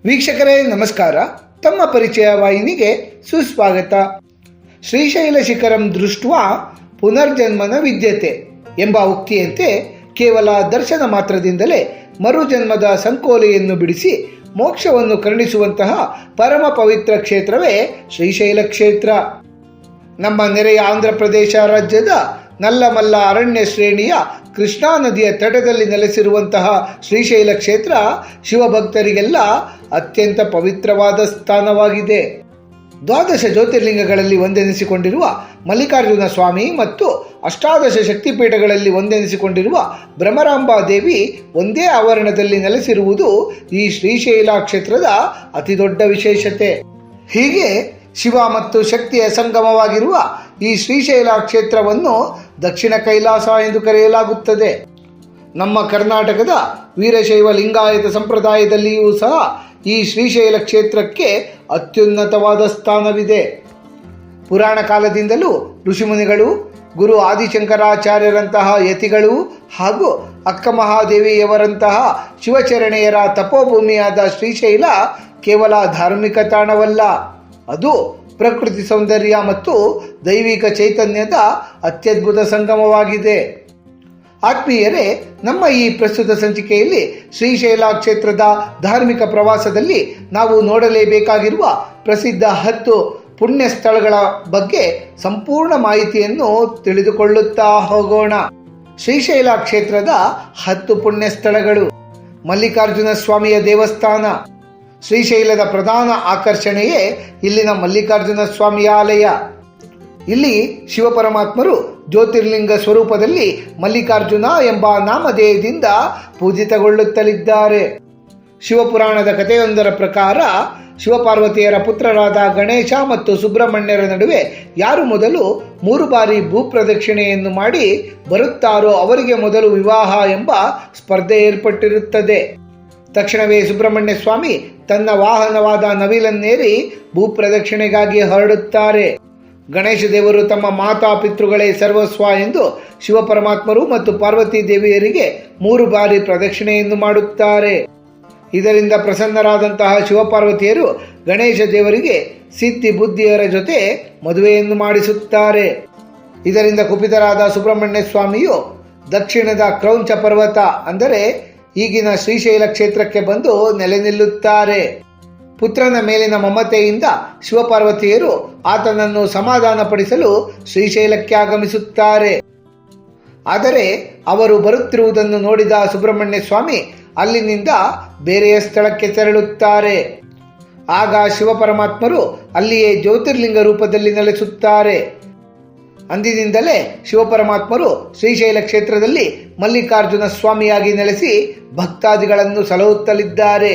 ವೀಕ್ಷಕರೇ ನಮಸ್ಕಾರ. ತಮ್ಮ ಪರಿಚಯ ವಾಹಿನಿಗೆ ಸುಸ್ವಾಗತ. ಶ್ರೀಶೈಲ ಶಿಖರಂ ದೃಷ್ಟ್ವಾ ಪುನರ್ಜನ್ಮನ ವಿದ್ಯತೆ ಎಂಬ ಉಕ್ತಿಯಂತೆ ಕೇವಲ ದರ್ಶನ ಮಾತ್ರದಿಂದಲೇ ಮರುಜನ್ಮದ ಸಂಕೋಲೆಯನ್ನು ಬಿಡಿಸಿ ಮೋಕ್ಷವನ್ನು ಕರುಣಿಸುವಂತಹ ಪರಮ ಪವಿತ್ರ ಕ್ಷೇತ್ರವೇ ಶ್ರೀಶೈಲ ಕ್ಷೇತ್ರ. ನಮ್ಮ ನೆರೆಯ ಆಂಧ್ರ ಪ್ರದೇಶ ರಾಜ್ಯದ ನಲ್ಲಮಲ್ಲ ಅರಣ್ಯ ಶ್ರೇಣಿಯ ಕೃಷ್ಣಾ ನದಿಯ ತಟದಲ್ಲಿ ನೆಲೆಸಿರುವಂತಹ ಶ್ರೀಶೈಲ ಕ್ಷೇತ್ರ ಶಿವಭಕ್ತರಿಗೆಲ್ಲ ಅತ್ಯಂತ ಪವಿತ್ರವಾದ ಸ್ಥಾನವಾಗಿದೆ. ದ್ವಾದಶ ಜ್ಯೋತಿರ್ಲಿಂಗಗಳಲ್ಲಿ ಒಂದೆನಿಸಿಕೊಂಡಿರುವ ಮಲ್ಲಿಕಾರ್ಜುನ ಸ್ವಾಮಿ ಮತ್ತು ಅಷ್ಟಾದಶ ಶಕ್ತಿಪೀಠಗಳಲ್ಲಿ ಒಂದೆನಿಸಿಕೊಂಡಿರುವ ಭ್ರಮರಾಂಬಾ ದೇವಿ ಒಂದೇ ಆವರಣದಲ್ಲಿ ನೆಲೆಸಿರುವುದು ಈ ಶ್ರೀಶೈಲ ಕ್ಷೇತ್ರದ ಅತಿದೊಡ್ಡ ವಿಶೇಷತೆ. ಹೀಗೆ ಶಿವ ಮತ್ತು ಶಕ್ತಿಯ ಸಂಗಮವಾಗಿರುವ ಈ ಶ್ರೀಶೈಲ ಕ್ಷೇತ್ರವನ್ನು ದಕ್ಷಿಣ ಕೈಲಾಸ ಎಂದು ಕರೆಯಲಾಗುತ್ತದೆ. ನಮ್ಮ ಕರ್ನಾಟಕದ ವೀರಶೈವ ಲಿಂಗಾಯತ ಸಂಪ್ರದಾಯದಲ್ಲಿಯೂ ಸಹ ಈ ಶ್ರೀಶೈಲ ಕ್ಷೇತ್ರಕ್ಕೆ ಅತ್ಯುನ್ನತವಾದ ಸ್ಥಾನವಿದೆ. ಪುರಾಣ ಕಾಲದಿಂದಲೂ ಋಷಿಮುನಿಗಳು, ಗುರು ಆದಿಶಂಕರಾಚಾರ್ಯರಂತಹ ಯತಿಗಳು ಹಾಗೂ ಅಕ್ಕ ಮಹಾದೇವಿಯವರಂತಹ ಶಿವಚರಣೆಯರ ತಪೋಭೂಮಿಯಾದ ಶ್ರೀಶೈಲ ಕೇವಲ ಧಾರ್ಮಿಕ ತಾಣವಲ್ಲ, ಅದು ಪ್ರಕೃತಿ ಸೌಂದರ್ಯ ಮತ್ತು ದೈವಿಕ ಚೈತನ್ಯದ ಅತ್ಯದ್ಭುತ ಸಂಗಮವಾಗಿದೆ. ಆತ್ಮೀಯರೇ, ನಮ್ಮ ಈ ಪ್ರಸ್ತುತ ಸಂಚಿಕೆಯಲ್ಲಿ ಶ್ರೀಶೈಲ ಕ್ಷೇತ್ರದ ಧಾರ್ಮಿಕ ಪ್ರವಾಸದಲ್ಲಿ ನಾವು ನೋಡಲೇಬೇಕಾಗಿರುವ ಪ್ರಸಿದ್ಧ 10 ಪುಣ್ಯ ಸ್ಥಳಗಳ ಬಗ್ಗೆ ಸಂಪೂರ್ಣ ಮಾಹಿತಿಯನ್ನು ತಿಳಿದುಕೊಳ್ಳುತ್ತಾ ಹೋಗೋಣ. ಶ್ರೀಶೈಲ ಕ್ಷೇತ್ರದ 10 ಪುಣ್ಯ ಸ್ಥಳಗಳು. ಮಲ್ಲಿಕಾರ್ಜುನ ಸ್ವಾಮಿಯ ದೇವಸ್ಥಾನ. ಶ್ರೀಶೈಲದ ಪ್ರಧಾನ ಆಕರ್ಷಣೆಯೇ ಇಲ್ಲಿನ ಮಲ್ಲಿಕಾರ್ಜುನ ಸ್ವಾಮಿಯ ಆಲಯ. ಇಲ್ಲಿ ಶಿವಪರಮಾತ್ಮರು ಜ್ಯೋತಿರ್ಲಿಂಗ ಸ್ವರೂಪದಲ್ಲಿ ಮಲ್ಲಿಕಾರ್ಜುನ ಎಂಬ ನಾಮಧೇಯದಿಂದ ಪೂಜಿತಗೊಳ್ಳುತ್ತಲಿದ್ದಾರೆ. ಶಿವಪುರಾಣದ ಕಥೆಯೊಂದರ ಪ್ರಕಾರ ಶಿವಪಾರ್ವತಿಯರ ಪುತ್ರರಾದ ಗಣೇಶ ಮತ್ತು ಸುಬ್ರಹ್ಮಣ್ಯರ ನಡುವೆ ಯಾರು ಮೊದಲು 3 ಬಾರಿ ಭೂಪ್ರದಕ್ಷಿಣೆಯನ್ನು ಮಾಡಿ ಬರುತ್ತಾರೋ ಅವರಿಗೆ ಮೊದಲು ವಿವಾಹ ಎಂಬ ಸ್ಪರ್ಧೆ ಏರ್ಪಟ್ಟಿರುತ್ತದೆ. ತಕ್ಷಣವೇ ಸುಬ್ರಹ್ಮಣ್ಯ ಸ್ವಾಮಿ ತನ್ನ ವಾಹನವಾದ ನವಿಲನ್ನೇರಿ ಭೂಪ್ರದಕ್ಷಿಣೆಗಾಗಿ ಹೊರಡುತ್ತಾರೆ. ಗಣೇಶ ದೇವರು ತಮ್ಮ ಮಾತಾ ಪಿತೃಗಳೇ ಸರ್ವಸ್ವ ಎಂದು ಶಿವಪರಮಾತ್ಮರು ಮತ್ತು ಪಾರ್ವತಿ ದೇವಿಯರಿಗೆ 3 ಬಾರಿ ಪ್ರದಕ್ಷಿಣೆಯನ್ನು ಮಾಡುತ್ತಾರೆ. ಇದರಿಂದ ಪ್ರಸನ್ನರಾದಂತಹ ಶಿವಪಾರ್ವತಿಯರು ಗಣೇಶ ದೇವರಿಗೆ ಸಿದ್ಧಿ ಬುದ್ಧಿಯರ ಜೊತೆ ಮದುವೆಯನ್ನು ಮಾಡಿಸುತ್ತಾರೆ. ಇದರಿಂದ ಕುಪಿತರಾದ ಸುಬ್ರಹ್ಮಣ್ಯ ಸ್ವಾಮಿಯು ದಕ್ಷಿಣದ ಕ್ರೌಂಚ ಪರ್ವತ ಅಂದರೆ ಈಗಿನ ಶ್ರೀಶೈಲ ಕ್ಷೇತ್ರಕ್ಕೆ ಬಂದು ನೆಲೆ ನಿಲ್ಲುತ್ತಾರೆ. ಪುತ್ರನ ಮೇಲಿನ ಮಮತೆಯಿಂದ ಶಿವಪಾರ್ವತಿಯರು ಆತನನ್ನು ಸಮಾಧಾನಪಡಿಸಲು ಶ್ರೀಶೈಲಕ್ಕೆ ಆಗಮಿಸುತ್ತಾರೆ. ಆದರೆ ಅವರು ಬರುತ್ತಿರುವುದನ್ನು ನೋಡಿದ ಸುಬ್ರಹ್ಮಣ್ಯ ಸ್ವಾಮಿ ಅಲ್ಲಿನಿಂದ ಬೇರೆಯ ಸ್ಥಳಕ್ಕೆ ತೆರಳುತ್ತಾರೆ. ಆಗ ಶಿವಪರಮಾತ್ಮರು ಅಲ್ಲಿಯೇ ಜ್ಯೋತಿರ್ಲಿಂಗ ರೂಪದಲ್ಲಿ ನೆಲೆಸುತ್ತಾರೆ. ಅಂದಿನಿಂದಲೇ ಶಿವಪರಮಾತ್ಮರು ಶ್ರೀಶೈಲ ಕ್ಷೇತ್ರದಲ್ಲಿ ಮಲ್ಲಿಕಾರ್ಜುನ ಸ್ವಾಮಿಯಾಗಿ ನೆಲೆಸಿ ಭಕ್ತಾದಿಗಳನ್ನು ಸಲಹುತ್ತಲಿದ್ದಾರೆ.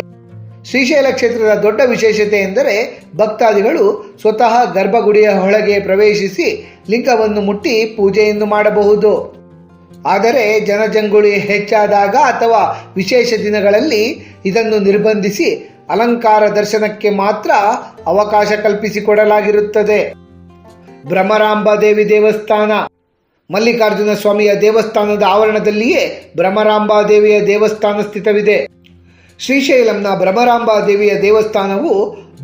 ಶ್ರೀಶೈಲ ಕ್ಷೇತ್ರದ ದೊಡ್ಡ ವಿಶೇಷತೆ ಎಂದರೆ ಭಕ್ತಾದಿಗಳು ಸ್ವತಃ ಗರ್ಭಗುಡಿಯ ಒಳಗೆ ಪ್ರವೇಶಿಸಿ ಲಿಂಗವನ್ನು ಮುಟ್ಟಿ ಪೂಜೆಯನ್ನು ಮಾಡಬಹುದು. ಆದರೆ ಜನಜಂಗುಳಿ ಹೆಚ್ಚಾದಾಗ ಅಥವಾ ವಿಶೇಷ ದಿನಗಳಲ್ಲಿ ಇದನ್ನು ನಿರ್ಬಂಧಿಸಿ ಅಲಂಕಾರ ದರ್ಶನಕ್ಕೆ ಮಾತ್ರ ಅವಕಾಶ ಕಲ್ಪಿಸಿಕೊಡಲಾಗಿರುತ್ತದೆ. ಭ್ರಮರಾಂಬಾ ದೇವಿ ದೇವಸ್ಥಾನ. ಮಲ್ಲಿಕಾರ್ಜುನ ಸ್ವಾಮಿಯ ದೇವಸ್ಥಾನದ ಆವರಣದಲ್ಲಿಯೇ ಭ್ರಮರಾಂಬಾ ದೇವಿಯ ದೇವಸ್ಥಾನ ಸ್ಥಿತವಿದೆ. ಶ್ರೀಶೈಲಂನ ಭ್ರಮರಾಂಬಾ ದೇವಿಯ ದೇವಸ್ಥಾನವು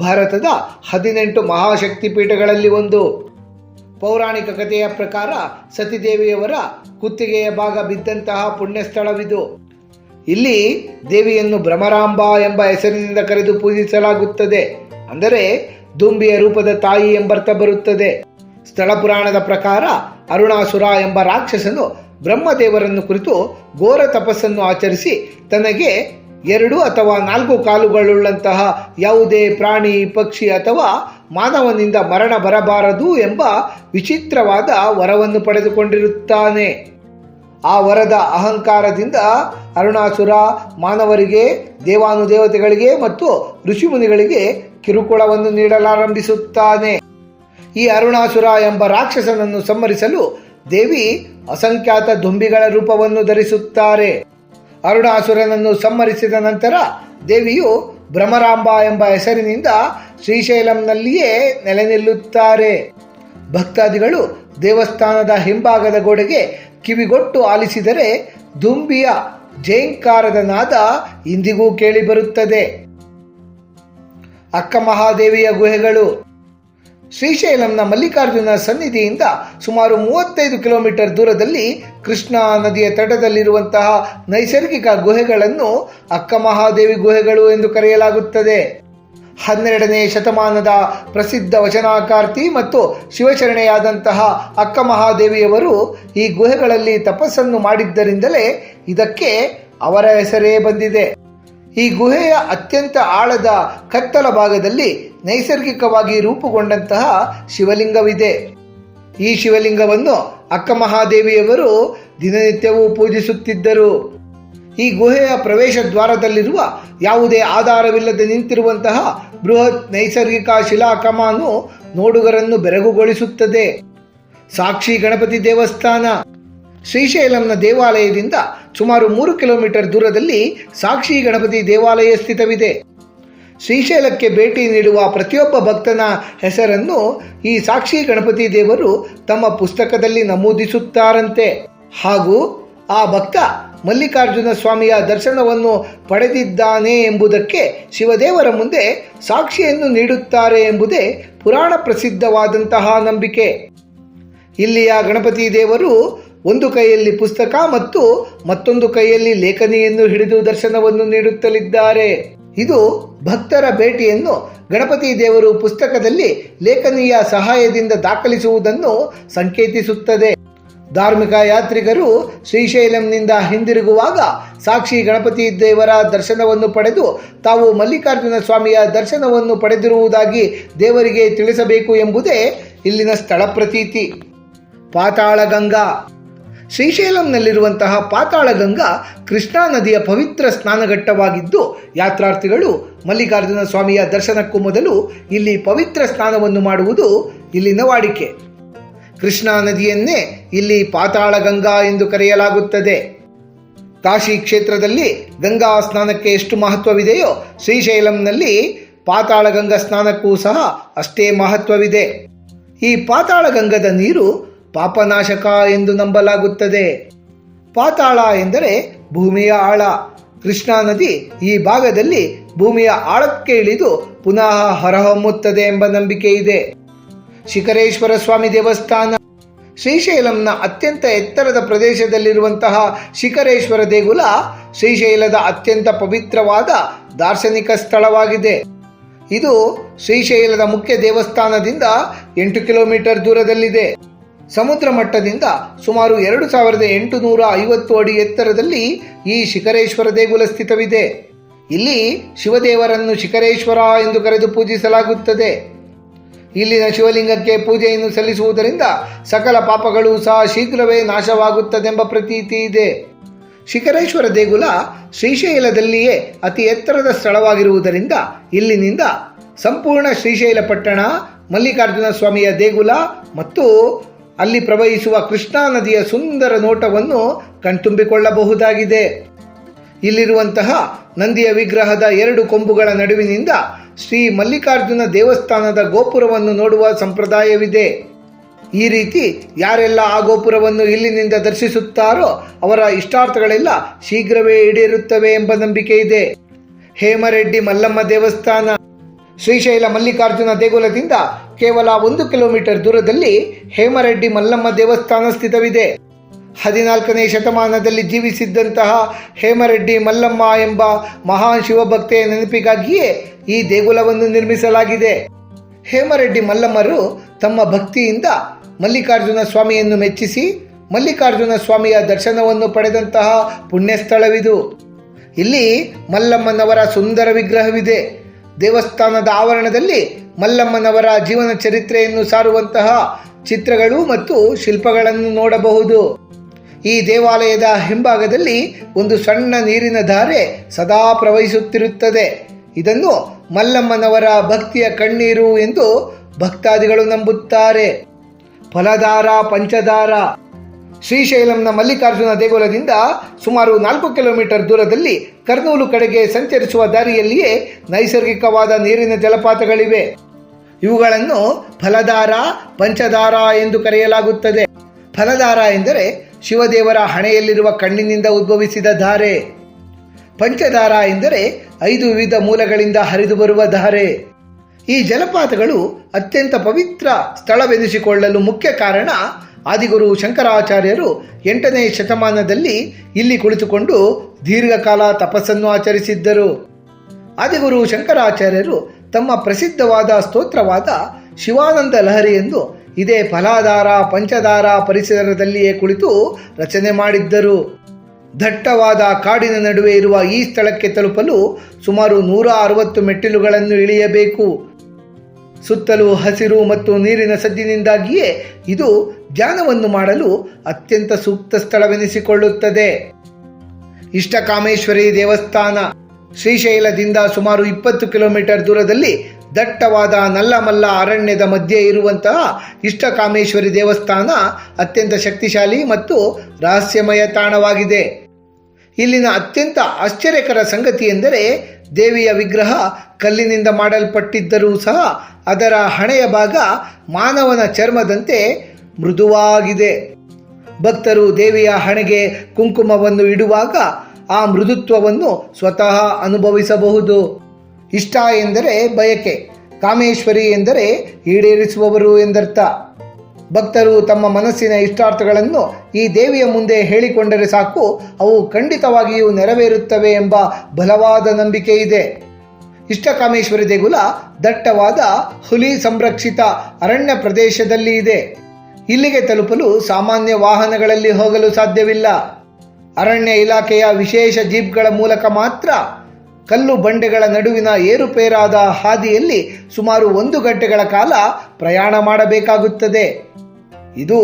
ಭಾರತದ 18 ಮಹಾಶಕ್ತಿಪೀಠಗಳಲ್ಲಿ ಒಂದು. ಪೌರಾಣಿಕ ಕಥೆಯ ಪ್ರಕಾರ ಸತಿದೇವಿಯವರ ಕುತ್ತಿಗೆಯ ಭಾಗ ಬಿದ್ದಂತಹ ಪುಣ್ಯ ಸ್ಥಳವಿದು. ಇಲ್ಲಿ ದೇವಿಯನ್ನು ಭ್ರಮರಾಂಬಾ ಎಂಬ ಹೆಸರಿನಿಂದ ಕರೆದು ಪೂಜಿಸಲಾಗುತ್ತದೆ. ಅಂದರೆ ದುಂಬಿಯ ರೂಪದ ತಾಯಿ ಎಂಬರ್ಥ ಬರುತ್ತದೆ. ಸ್ಥಳ ಪುರಾಣದ ಪ್ರಕಾರ ಅರುಣಾಸುರ ಎಂಬ ರಾಕ್ಷಸನು ಬ್ರಹ್ಮದೇವರನ್ನು ಕುರಿತು ಘೋರ ತಪಸ್ಸನ್ನು ಆಚರಿಸಿ ತನಗೆ 2 ಅಥವಾ 4 ಕಾಲುಗಳುಳ್ಳಂತಹ ಯಾವುದೇ ಪ್ರಾಣಿ, ಪಕ್ಷಿ ಅಥವಾ ಮಾನವನಿಂದ ಮರಣ ಬರಬಾರದು ಎಂಬ ವಿಚಿತ್ರವಾದ ವರವನ್ನು ಪಡೆದುಕೊಂಡಿರುತ್ತಾನೆ. ಆ ವರದ ಅಹಂಕಾರದಿಂದ ಅರುಣಾಸುರ ಮಾನವರಿಗೆ, ದೇವಾನುದೇವತೆಗಳಿಗೆ ಮತ್ತು ಋಷಿಮುನಿಗಳಿಗೆ ಕಿರುಕುಳವನ್ನು ನೀಡಲಾರಂಭಿಸುತ್ತಾನೆ. ಈ ಅರುಣಾಸುರ ಎಂಬ ರಾಕ್ಷಸನನ್ನು ಸಂಹರಿಸಲು ದೇವಿ ಅಸಂಖ್ಯಾತ ದುಂಬಿಗಳ ರೂಪವನ್ನು ಧರಿಸುತ್ತಾರೆ. ಅರುಣಾಸುರನನ್ನು ಸಂಹರಿಸಿದ ನಂತರ ದೇವಿಯು ಭ್ರಮರಾಂಬಾ ಎಂಬ ಹೆಸರಿನಿಂದ ಶ್ರೀಶೈಲಂನಲ್ಲಿಯೇ ನೆಲೆ ನಿಲ್ಲುತ್ತಾರೆ. ಭಕ್ತಾದಿಗಳು ದೇವಸ್ಥಾನದ ಹಿಂಭಾಗದ ಗೋಡೆಗೆ ಕಿವಿಗೊಟ್ಟು ಆಲಿಸಿದರೆ ದುಂಬಿಯ ಜೇಂಕಾರದ ನಾದ ಇಂದಿಗೂ ಕೇಳಿಬರುತ್ತದೆ. ಅಕ್ಕ ಮಹಾದೇವಿಯ ಗುಹೆಗಳು. ಶ್ರೀಶೈಲಂನ ಮಲ್ಲಿಕಾರ್ಜುನ ಸನ್ನಿಧಿಯಿಂದ ಸುಮಾರು 35 ಕಿಲೋಮೀಟರ್ ದೂರದಲ್ಲಿ ಕೃಷ್ಣಾ ನದಿಯ ತಟದಲ್ಲಿರುವಂತಹ ನೈಸರ್ಗಿಕ ಗುಹೆಗಳನ್ನು ಅಕ್ಕ ಮಹಾದೇವಿ ಗುಹೆಗಳು ಎಂದು ಕರೆಯಲಾಗುತ್ತದೆ. 12ನೇ ಶತಮಾನದ ಪ್ರಸಿದ್ಧ ವಚನಕಾರ್ತಿ ಮತ್ತು ಶಿವಶರಣೆಯಾದಂತಹ ಅಕ್ಕ ಮಹಾದೇವಿಯವರು ಈ ಗುಹೆಗಳಲ್ಲಿ ತಪಸ್ಸನ್ನು ಮಾಡಿದ್ದರಿಂದಲೇ ಇದಕ್ಕೆ ಅವರ ಹೆಸರೇ ಬಂದಿದೆ. ಈ ಗುಹೆಯ ಅತ್ಯಂತ ಆಳದ ಕತ್ತಲ ಭಾಗದಲ್ಲಿ ನೈಸರ್ಗಿಕವಾಗಿ ರೂಪುಗೊಂಡಂತಹ ಶಿವಲಿಂಗವಿದೆ. ಈ ಶಿವಲಿಂಗವನ್ನು ಅಕ್ಕ ಮಹಾದೇವಿಯವರು ದಿನನಿತ್ಯವೂ ಪೂಜಿಸುತ್ತಿದ್ದರು. ಈ ಗುಹೆಯ ಪ್ರವೇಶ ದ್ವಾರದಲ್ಲಿರುವ ಯಾವುದೇ ಆಧಾರವಿಲ್ಲದೆ ನಿಂತಿರುವಂತಹ ಬೃಹತ್ ನೈಸರ್ಗಿಕ ಶಿಲಾ ಕಮಾನು ನೋಡುಗರನ್ನು ಬೆರಗುಗೊಳಿಸುತ್ತದೆ. ಸಾಕ್ಷಿ ಗಣಪತಿ ದೇವಸ್ಥಾನ. ಶ್ರೀಶೈಲಂನ ದೇವಾಲಯದಿಂದ ಸುಮಾರು 3 ಕಿಲೋಮೀಟರ್ ದೂರದಲ್ಲಿ ಸಾಕ್ಷಿ ಗಣಪತಿ ದೇವಾಲಯ ಸ್ಥಿತವಿದೆ. ಶ್ರೀಶೈಲಕ್ಕೆ ಭೇಟಿ ನೀಡುವ ಪ್ರತಿಯೊಬ್ಬ ಭಕ್ತನ ಹೆಸರನ್ನು ಈ ಸಾಕ್ಷಿ ಗಣಪತಿ ದೇವರು ತಮ್ಮ ಪುಸ್ತಕದಲ್ಲಿ ನಮೂದಿಸುತ್ತಾರಂತೆ. ಹಾಗೂ ಆ ಭಕ್ತ ಮಲ್ಲಿಕಾರ್ಜುನ ಸ್ವಾಮಿಯ ದರ್ಶನವನ್ನು ಪಡೆದಿದ್ದಾನೆ ಎಂಬುದಕ್ಕೆ ಶಿವದೇವರ ಮುಂದೆ ಸಾಕ್ಷಿಯನ್ನು ನೀಡುತ್ತಾರೆ ಎಂಬುದೇ ಪುರಾಣ ಪ್ರಸಿದ್ಧವಾದಂತಹ ನಂಬಿಕೆ. ಇಲ್ಲಿಯ ಗಣಪತಿ ದೇವರು ಒಂದು ಕೈಯಲ್ಲಿ ಪುಸ್ತಕ ಮತ್ತು ಮತ್ತೊಂದು ಕೈಯಲ್ಲಿ ಲೇಖನಿಯನ್ನು ಹಿಡಿದು ದರ್ಶನವನ್ನು ನೀಡುತ್ತಲಿದ್ದಾರೆ. ಇದು ಭಕ್ತರ ಭೇಟಿಯನ್ನು ಗಣಪತಿ ದೇವರು ಪುಸ್ತಕದಲ್ಲಿ ಲೇಖನಿಯ ಸಹಾಯದಿಂದ ದಾಖಲಿಸುವುದನ್ನು ಸಂಕೇತಿಸುತ್ತದೆ. ಧಾರ್ಮಿಕ ಯಾತ್ರಿಕರು ಶ್ರೀಶೈಲಂನಿಂದ ಹಿಂದಿರುಗುವಾಗ ಸಾಕ್ಷಿ ಗಣಪತಿ ದೇವರ ದರ್ಶನವನ್ನು ಪಡೆದು ತಾವು ಮಲ್ಲಿಕಾರ್ಜುನ ಸ್ವಾಮಿಯ ದರ್ಶನವನ್ನು ಪಡೆದಿರುವುದಾಗಿ ದೇವರಿಗೆ ತಿಳಿಸಬೇಕು ಎಂಬುದೇ ಇಲ್ಲಿನ ಸ್ಥಳ ಪ್ರತೀತಿ. ಪಾತಾಳಗಂಗಾ. ಶ್ರೀಶೈಲಂನಲ್ಲಿರುವಂತಹ ಪಾತಾಳಗಂಗಾ ಕೃಷ್ಣಾ ನದಿಯ ಪವಿತ್ರ ಸ್ನಾನಘಟ್ಟವಾಗಿದ್ದು ಯಾತ್ರಾರ್ಥಿಗಳು ಮಲ್ಲಿಕಾರ್ಜುನ ಸ್ವಾಮಿಯ ದರ್ಶನಕ್ಕೂ ಮೊದಲು ಇಲ್ಲಿ ಪವಿತ್ರ ಸ್ನಾನವನ್ನು ಮಾಡುವುದು ಇಲ್ಲಿನ ವಾಡಿಕೆ. ಕೃಷ್ಣಾ ನದಿಯನ್ನೇ ಇಲ್ಲಿ ಪಾತಾಳಗಂಗಾ ಎಂದು ಕರೆಯಲಾಗುತ್ತದೆ. ಕಾಶಿ ಕ್ಷೇತ್ರದಲ್ಲಿ ಗಂಗಾ ಸ್ನಾನಕ್ಕೆ ಎಷ್ಟು ಮಹತ್ವವಿದೆಯೋ ಶ್ರೀಶೈಲಂನಲ್ಲಿ ಪಾತಾಳಗಂಗಾ ಸ್ನಾನಕ್ಕೂ ಸಹ ಅಷ್ಟೇ ಮಹತ್ವವಿದೆ. ಈ ಪಾತಾಳಗಂಗದ ನೀರು ಪಾಪನಾಶಕ ಎಂದು ನಂಬಲಾಗುತ್ತದೆ. ಪಾತಾಳ ಎಂದರೆ ಭೂಮಿಯ ಆಳ. ಕೃಷ್ಣಾ ನದಿ ಈ ಭಾಗದಲ್ಲಿ ಭೂಮಿಯ ಆಳಕ್ಕೆ ಇಳಿದು ಪುನಃ ಹೊರಹೊಮ್ಮುತ್ತದೆ ಎಂಬ ನಂಬಿಕೆ ಇದೆ. ಶಿಖರೇಶ್ವರ ಸ್ವಾಮಿ ದೇವಸ್ಥಾನ. ಶ್ರೀಶೈಲಂನ ಅತ್ಯಂತ ಎತ್ತರದ ಪ್ರದೇಶದಲ್ಲಿರುವಂತಹ ಶಿಖರೇಶ್ವರ ದೇಗುಲ ಶ್ರೀಶೈಲದ ಅತ್ಯಂತ ಪವಿತ್ರವಾದ ದಾರ್ಶನಿಕ ಸ್ಥಳವಾಗಿದೆ. ಇದು ಶ್ರೀಶೈಲದ ಮುಖ್ಯ ದೇವಸ್ಥಾನದಿಂದ 8 ಕಿಲೋಮೀಟರ್ ದೂರದಲ್ಲಿದೆ. ಸಮುದ್ರ ಮಟ್ಟದಿಂದ ಸುಮಾರು 2850 ಅಡಿ ಎತ್ತರದಲ್ಲಿ ಈ ಶಿಖರೇಶ್ವರ ದೇಗುಲ ಸ್ಥಿತವಿದೆ. ಇಲ್ಲಿ ಶಿವದೇವರನ್ನು ಶಿಖರೇಶ್ವರ ಎಂದು ಕರೆದು ಪೂಜಿಸಲಾಗುತ್ತದೆ. ಇಲ್ಲಿನ ಶಿವಲಿಂಗಕ್ಕೆ ಪೂಜೆಯನ್ನು ಸಲ್ಲಿಸುವುದರಿಂದ ಸಕಲ ಪಾಪಗಳು ಸಹ ಶೀಘ್ರವೇ ನಾಶವಾಗುತ್ತದೆಂಬ ಪ್ರತೀತಿ ಇದೆ. ಶಿಖರೇಶ್ವರ ದೇಗುಲ ಶ್ರೀಶೈಲದಲ್ಲಿಯೇ ಅತಿ ಎತ್ತರದ ಸ್ಥಳವಾಗಿರುವುದರಿಂದ ಇಲ್ಲಿನಿಂದ ಸಂಪೂರ್ಣ ಶ್ರೀಶೈಲ ಪಟ್ಟಣ, ಮಲ್ಲಿಕಾರ್ಜುನ ಸ್ವಾಮಿಯ ದೇಗುಲ ಮತ್ತು ಅಲ್ಲಿ ಪ್ರವಹಿಸುವ ಕೃಷ್ಣಾ ನದಿಯ ಸುಂದರ ನೋಟವನ್ನು ಕಣ್ತುಂಬಿಕೊಳ್ಳಬಹುದಾಗಿದೆ. ಇಲ್ಲಿರುವಂತಹ ನಂದಿಯ ವಿಗ್ರಹದ 2 ಕೊಂಬುಗಳ ನಡುವಿನಿಂದ ಶ್ರೀ ಮಲ್ಲಿಕಾರ್ಜುನ ದೇವಸ್ಥಾನದ ಗೋಪುರವನ್ನು ನೋಡುವ ಸಂಪ್ರದಾಯವಿದೆ. ಈ ರೀತಿ ಯಾರೆಲ್ಲ ಆ ಗೋಪುರವನ್ನು ಇಲ್ಲಿನಿಂದ ದರ್ಶಿಸುತ್ತಾರೋ ಅವರ ಇಷ್ಟಾರ್ಥಗಳೆಲ್ಲ ಶೀಘ್ರವೇ ಈಡೇರುತ್ತವೆ ಎಂಬ ನಂಬಿಕೆ ಇದೆ. ಹೇಮರೆಡ್ಡಿ ಮಲ್ಲಮ್ಮ ದೇವಸ್ಥಾನ. ಶ್ರೀಶೈಲ ಮಲ್ಲಿಕಾರ್ಜುನ ದೇಗುಲದಿಂದ ಕೇವಲ 1 ಕಿಲೋಮೀಟರ್ ದೂರದಲ್ಲಿ ಹೇಮರೆಡ್ಡಿ ಮಲ್ಲಮ್ಮ ದೇವಸ್ಥಾನ ಸ್ಥಿತವಿದೆ. 14ನೇ ಶತಮಾನದಲ್ಲಿ ಜೀವಿಸಿದ್ದಂತಹ ಹೇಮರೆಡ್ಡಿ ಮಲ್ಲಮ್ಮ ಎಂಬ ಮಹಾನ್ ಶಿವಭಕ್ತೆಯ ನೆನಪಿಗಾಗಿಯೇ ಈ ದೇಗುಲವನ್ನು ನಿರ್ಮಿಸಲಾಗಿದೆ. ಹೇಮರೆಡ್ಡಿ ಮಲ್ಲಮ್ಮರು ತಮ್ಮ ಭಕ್ತಿಯಿಂದ ಮಲ್ಲಿಕಾರ್ಜುನ ಸ್ವಾಮಿಯನ್ನು ಮೆಚ್ಚಿಸಿ ಮಲ್ಲಿಕಾರ್ಜುನ ಸ್ವಾಮಿಯ ದರ್ಶನವನ್ನು ಪಡೆದಂತಹ ಪುಣ್ಯ ಸ್ಥಳವಿದು. ಇಲ್ಲಿ ಮಲ್ಲಮ್ಮನವರ ಸುಂದರ ವಿಗ್ರಹವಿದೆ. ದೇವಸ್ಥಾನದ ಆವರಣದಲ್ಲಿ ಮಲ್ಲಮ್ಮನವರ ಜೀವನ ಚರಿತ್ರೆಯನ್ನು ಸಾರುವಂತಹ ಚಿತ್ರಗಳು ಮತ್ತು ಶಿಲ್ಪಗಳನ್ನು ನೋಡಬಹುದು. ಈ ದೇವಾಲಯದ ಹಿಂಭಾಗದಲ್ಲಿ ಒಂದು ಸಣ್ಣ ನೀರಿನ ಧಾರೆ ಸದಾ ಪ್ರವಹಿಸುತ್ತಿರುತ್ತದೆ. ಇದನ್ನು ಮಲ್ಲಮ್ಮನವರ ಭಕ್ತಿಯ ಕಣ್ಣೀರು ಎಂದು ಭಕ್ತಾದಿಗಳು ನಂಬುತ್ತಾರೆ. ಫಲಧಾರ ಪಂಚಧಾರ. ಶ್ರೀಶೈಲಂನ ಮಲ್ಲಿಕಾರ್ಜುನ ದೇಗುಲದಿಂದ ಸುಮಾರು 4 ಕಿಲೋಮೀಟರ್ ದೂರದಲ್ಲಿ ಕರ್ನೂಲು ಕಡೆಗೆ ಸಂಚರಿಸುವ ದಾರಿಯಲ್ಲಿಯೇ ನೈಸರ್ಗಿಕವಾದ ನೀರಿನ ಜಲಪಾತಗಳಿವೆ. ಇವುಗಳನ್ನು ಫಲಧಾರ, ಪಂಚಧಾರ ಎಂದು ಕರೆಯಲಾಗುತ್ತದೆ. ಫಲಧಾರ ಎಂದರೆ ಶಿವದೇವರ ಹಣೆಯಲ್ಲಿರುವ ಕಣ್ಣಿನಿಂದ ಉದ್ಭವಿಸಿದ ಧಾರೆ. ಪಂಚಧಾರ ಎಂದರೆ 5 ವಿವಿಧ ಮೂಲಗಳಿಂದ ಹರಿದು ಬರುವ ಧಾರೆ. ಈ ಜಲಪಾತಗಳು ಅತ್ಯಂತ ಪವಿತ್ರ ಸ್ಥಳವೆನಿಸಿಕೊಳ್ಳಲು ಮುಖ್ಯ ಕಾರಣ ಆದಿಗುರು ಶಂಕರಾಚಾರ್ಯರು 8ನೇ ಶತಮಾನದಲ್ಲಿ ಇಲ್ಲಿ ಕುಳಿತುಕೊಂಡು ದೀರ್ಘಕಾಲ ತಪಸ್ಸನ್ನು ಆಚರಿಸಿದ್ದರು. ಆದಿಗುರು ಶಂಕರಾಚಾರ್ಯರು ತಮ್ಮ ಪ್ರಸಿದ್ಧವಾದ ಸ್ತೋತ್ರವಾದ ಶಿವಾನಂದ ಲಹರಿ ಎಂದು ಇದೇ ಫಲಾಧಾರ ಪಂಚಧಾರ ಪರಿಸರದಲ್ಲಿಯೇ ಕುಳಿತು ರಚನೆ ಮಾಡಿದ್ದರು. ದಟ್ಟವಾದ ಕಾಡಿನ ನಡುವೆ ಇರುವ ಈ ಸ್ಥಳಕ್ಕೆ ತಲುಪಲು ಸುಮಾರು 160 ಮೆಟ್ಟಿಲುಗಳನ್ನು ಇಳಿಯಬೇಕು. ಸುತ್ತಲೂ ಹಸಿರು ಮತ್ತು ನೀರಿನ ಸದ್ದಿನಿಂದಾಗಿಯೇ ಇದು ಧ್ಯಾನವನ್ನು ಮಾಡಲು ಅತ್ಯಂತ ಸೂಕ್ತ ಸ್ಥಳವೆನಿಸಿಕೊಳ್ಳುತ್ತದೆ. ಇಷ್ಟಕಾಮೇಶ್ವರಿ ದೇವಸ್ಥಾನ ಶ್ರೀಶೈಲದಿಂದ ಸುಮಾರು 20 ಕಿಲೋಮೀಟರ್ ದೂರದಲ್ಲಿ ದಟ್ಟವಾದ ನಲ್ಲಮಲ್ಲ ಅರಣ್ಯದ ಮಧ್ಯೆ ಇರುವಂತಹ ಇಷ್ಟಕಾಮೇಶ್ವರಿ ದೇವಸ್ಥಾನ ಅತ್ಯಂತ ಶಕ್ತಿಶಾಲಿ ಮತ್ತು ರಹಸ್ಯಮಯ ತಾಣವಾಗಿದೆ. ಇಲ್ಲಿನ ಅತ್ಯಂತ ಆಶ್ಚರ್ಯಕರ ಸಂಗತಿ ಎಂದರೆ ದೇವಿಯ ವಿಗ್ರಹ ಕಲ್ಲಿನಿಂದ ಮಾಡಲ್ಪಟ್ಟಿದ್ದರೂ ಸಹ ಅದರ ಹಣೆಯ ಭಾಗ ಮಾನವನ ಚರ್ಮದಂತೆ ಮೃದುವಾಗಿದೆ. ಭಕ್ತರು ದೇವಿಯ ಹಣೆಗೆ ಕುಂಕುಮವನ್ನು ಇಡುವಾಗ ಆ ಮೃದುತ್ವವನ್ನು ಸ್ವತಃ ಅನುಭವಿಸಬಹುದು. ಇಷ್ಟ ಎಂದರೆ ಬಯಕೆ, ಕಾಮೇಶ್ವರಿ ಎಂದರೆ ಈಡೇರಿಸುವವರು ಎಂದರ್ಥ. ಭಕ್ತರು ತಮ್ಮ ಮನಸ್ಸಿನ ಇಷ್ಟಾರ್ಥಗಳನ್ನು ಈ ದೇವಿಯ ಮುಂದೆ ಹೇಳಿಕೊಂಡರೆ ಸಾಕು, ಅವು ಖಂಡಿತವಾಗಿಯೂ ನೆರವೇರುತ್ತವೆ ಎಂಬ ಬಲವಾದ ನಂಬಿಕೆ ಇದೆ. ಇಷ್ಟಕಾಮೇಶ್ವರಿ ದೇಗುಲ ದಟ್ಟವಾದ ಹುಲಿ ಸಂರಕ್ಷಿತ ಅರಣ್ಯ ಪ್ರದೇಶದಲ್ಲಿ ಇದೆ. ಇಲ್ಲಿಗೆ ತಲುಪಲು ಸಾಮಾನ್ಯ ವಾಹನಗಳಲ್ಲಿ ಹೋಗಲು ಸಾಧ್ಯವಿಲ್ಲ. ಅರಣ್ಯ ಇಲಾಖೆಯ ವಿಶೇಷ ಜೀಪ್ಗಳ ಮೂಲಕ ಮಾತ್ರ ಕಲ್ಲು ಬಂಡೆಗಳ ನಡುವಿನ ಏರುಪೇರಾದ ಹಾದಿಯಲ್ಲಿ ಸುಮಾರು 1 ಗಂಟೆಗಳ ಕಾಲ ಪ್ರಯಾಣ ಮಾಡಬೇಕಾಗುತ್ತದೆ. ಇದು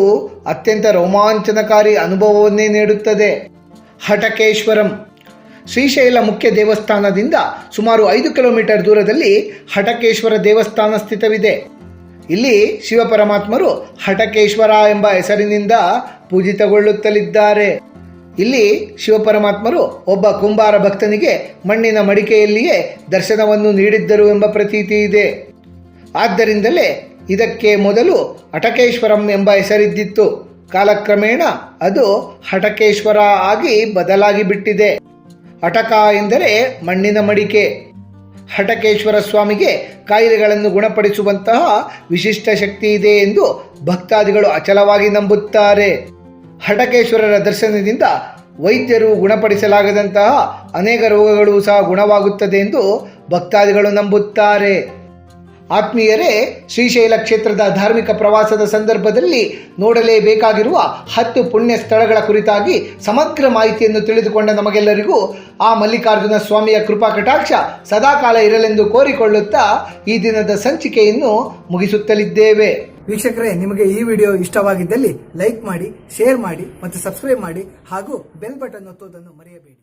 ಅತ್ಯಂತ ರೋಮಾಂಚನಕಾರಿ ಅನುಭವವನ್ನೇ ನೀಡುತ್ತದೆ. ಹಟಕೇಶ್ವರಂ ಶ್ರೀಶೈಲ ಮುಖ್ಯ ದೇವಸ್ಥಾನದಿಂದ ಸುಮಾರು 5 ಕಿಲೋಮೀಟರ್ ದೂರದಲ್ಲಿ ಹಟಕೇಶ್ವರ ದೇವಸ್ಥಾನ ಸ್ಥಿತವಿದೆ. ಇಲ್ಲಿ ಶಿವಪರಮಾತ್ಮರು ಹಟಕೇಶ್ವರ ಎಂಬ ಹೆಸರಿನಿಂದ ಪೂಜಿತಗೊಳ್ಳುತ್ತಲಿದ್ದಾರೆ. ಇಲ್ಲಿ ಶಿವಪರಮಾತ್ಮರು ಒಬ್ಬ ಕುಂಬಾರ ಭಕ್ತನಿಗೆ ಮಣ್ಣಿನ ಮಡಿಕೆಯಲ್ಲಿಯೇ ದರ್ಶನವನ್ನು ನೀಡಿದ್ದರು ಎಂಬ ಪ್ರತೀತಿ ಇದೆ. ಆದ್ದರಿಂದಲೇ ಇದಕ್ಕೆ ಮೊದಲು ಹಟಕೇಶ್ವರಂ ಎಂಬ ಹೆಸರಿದ್ದಿತ್ತು. ಕಾಲಕ್ರಮೇಣ ಅದು ಹಟಕೇಶ್ವರ ಆಗಿ ಬದಲಾಗಿ ಬಿಟ್ಟಿದೆ. ಹಟಕ ಎಂದರೆ ಮಣ್ಣಿನ ಮಡಿಕೆ. ಹಟಕೇಶ್ವರ ಸ್ವಾಮಿಗೆ ಕಾಯಿಲೆಗಳನ್ನು ಗುಣಪಡಿಸುವಂತಹ ವಿಶಿಷ್ಟ ಶಕ್ತಿ ಇದೆ ಎಂದು ಭಕ್ತಾದಿಗಳು ಅಚಲವಾಗಿ ನಂಬುತ್ತಾರೆ. ಹಟಕೇಶ್ವರರ ದರ್ಶನದಿಂದ ವೈದ್ಯರು ಗುಣಪಡಿಸಲಾಗದಂತಹ ಅನೇಕ ರೋಗಗಳು ಸಹ ಗುಣವಾಗುತ್ತದೆ ಎಂದು ಭಕ್ತಾದಿಗಳು ನಂಬುತ್ತಾರೆ. ಆತ್ಮೀಯರೇ, ಶ್ರೀಶೈಲ ಕ್ಷೇತ್ರದ ಧಾರ್ಮಿಕ ಪ್ರವಾಸದ ಸಂದರ್ಭದಲ್ಲಿ ನೋಡಲೇಬೇಕಾಗಿರುವ 10 ಪುಣ್ಯ ಸ್ಥಳಗಳ ಕುರಿತಾಗಿ ಸಮಗ್ರ ಮಾಹಿತಿಯನ್ನು ತಿಳಿದುಕೊಂಡ ನಮಗೆಲ್ಲರಿಗೂ ಆ ಮಲ್ಲಿಕಾರ್ಜುನ ಸ್ವಾಮಿಯ ಕೃಪಾ ಕಟಾಕ್ಷ ಸದಾಕಾಲ ಇರಲೆಂದು ಕೋರಿಕೊಳ್ಳುತ್ತಾ ಈ ದಿನದ ಸಂಚಿಕೆಯನ್ನು ಮುಗಿಸುತ್ತಲಿದ್ದೇವೆ. ವೀಕ್ಷಕರೇ, ನಿಮಗೆ ಈ ವಿಡಿಯೋ ಇಷ್ಟವಾಗಿದ್ದಲ್ಲಿ ಲೈಕ್ ಮಾಡಿ, ಶೇರ್ ಮಾಡಿ ಮತ್ತು ಸಬ್ಸ್ಕ್ರೈಬ್ ಮಾಡಿ ಹಾಗೂ ಬೆಲ್ ಬಟನ್ ಒತ್ತುವುದನ್ನು ಮರೆಯಬೇಡಿ.